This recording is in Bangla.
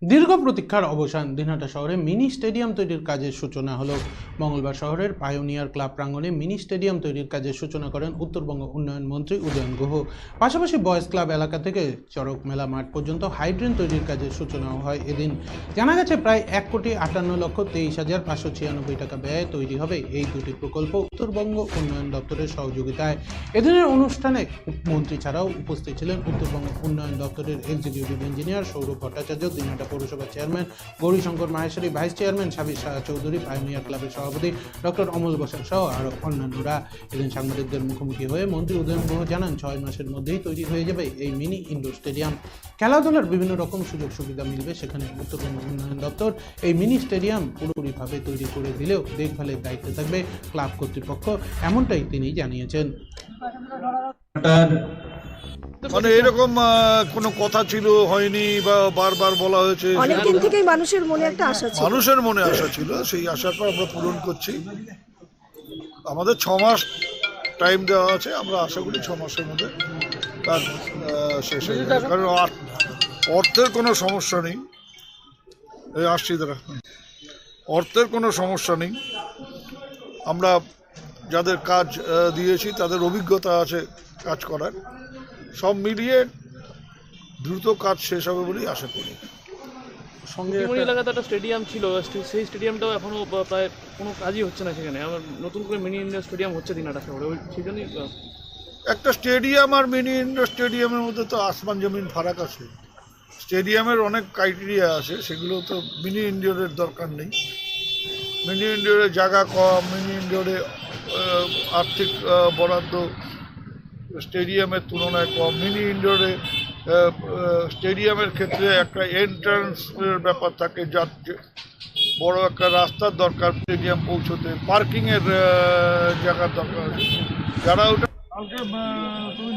দীর্ঘ প্রতীক্ষার অবসান। দিনহাটা শহরে মিনি স্টেডিয়াম তৈরির কাজের সূচনা হলো। মঙ্গলবার শহরের পায়োনিয়ার ক্লাব প্রাঙ্গণে মিনি স্টেডিয়াম তৈরির কাজের সূচনা করেন উত্তরবঙ্গ উন্নয়ন মন্ত্রী উদয়ন গুহ। পাশাপাশি বয়েজ ক্লাব এলাকা থেকে চড়ক মেলা মাঠ পর্যন্ত হাইড্রেন তৈরির কাজের সূচনাও হয় এদিন। জানা গেছে প্রায় 1,58,23,596 টাকা ব্যয়ে তৈরি হবে এই দুটি প্রকল্প উত্তরবঙ্গ উন্নয়ন দপ্তরের সহযোগিতায়। এদিনের অনুষ্ঠানে মন্ত্রী ছাড়াও উপস্থিত ছিলেন উত্তরবঙ্গ উন্নয়ন দপ্তরের এক্সিকিউটিভ ইঞ্জিনিয়ার সৌরভ ভট্টাচার্য, দিনহাটা পৌরসভার chairman Gourishankar Maheshwari, vice chairman Sabir Shah Chowdhury, pioneer ক্লাবের সভাপতি ডক্টর অমল বসাক সহ আরও অন্যান্যরা। এদিন সাংবাদিকদের মুখোমুখি হয়ে মন্ত্রী উদয়ন গুহ জানান 6 মাসের মধ্যেই তৈরি হয়ে যাবে এই মিনি ইনডোর স্টেডিয়াম। খেলাধুলার বিভিন্ন রকম সুযোগ সুবিধা মিলবে সেখানে। উত্তরবঙ্গ উন্নয়ন দপ্তর এই মিনি স্টেডিয়াম পুরোপুরিভাবে তৈরি করে দিলেও দেখভালের দায়িত্বে থাকবে ক্লাব কর্তৃপক্ষ, এমনটাই তিনি জানিয়েছেন। মানে এরকম কোনো কথা ছিল, হয়নি বা বারবার বলা হয়েছে। অনেকদিন থেকেই মানুষের মনে একটা আশা ছিল, মানুষের মনে আশা ছিল, সেই আশাটা আমরা পূরণ করছি। আমাদের 6 মাস টাইম দেওয়া আছে, আমরা আশা করি 6 মাসের মধ্যে কাজ শেষ হয়ে যাবে। কারণ অর্থের কোনো সমস্যা নেই, আসছি দাঁড়া, অর্থের কোনো সমস্যা নেই। আমরা যাদের কাজ দিয়েছি তাদের অভিজ্ঞতা আছে কাজ করার, সব মিলিয়ে দ্রুত কাজ শেষ হবে বলেই আশা করি। সঙ্গে এলাকাতে একটা স্টেডিয়াম ছিল, সেই স্টেডিয়ামটাও এখনো প্রায় কোনো কাজই হচ্ছে না সেখানে। আমার নতুন করে মিনি ইন্ডিয়া স্টেডিয়াম হচ্ছে দিনহাটা শহরে, ওই সেই জন্যই একটা স্টেডিয়াম আর মিনি ইন্ডোর স্টেডিয়ামের মধ্যে তো আসমান জমিন ফারাক আছে। স্টেডিয়ামের অনেক ক্রাইটেরিয়া আছে, সেগুলো তো মিনি ইন্ডোরের দরকার নেই। মিনি ইন্ডোরে জায়গা কম, মিনি ইন্ডোরে আর্থিক বরাদ্দ স্টেডিয়ামের তুলনায় কম। মিনি ইন্ডোরে স্টেডিয়ামের ক্ষেত্রে একটা এন্ট্রান্সের ব্যাপার থাকে, যার বড় একটা রাস্তার দরকার স্টেডিয়াম পৌঁছতে, পার্কিংয়ের জায়গার দরকার আছে। যারা ওটা তুমি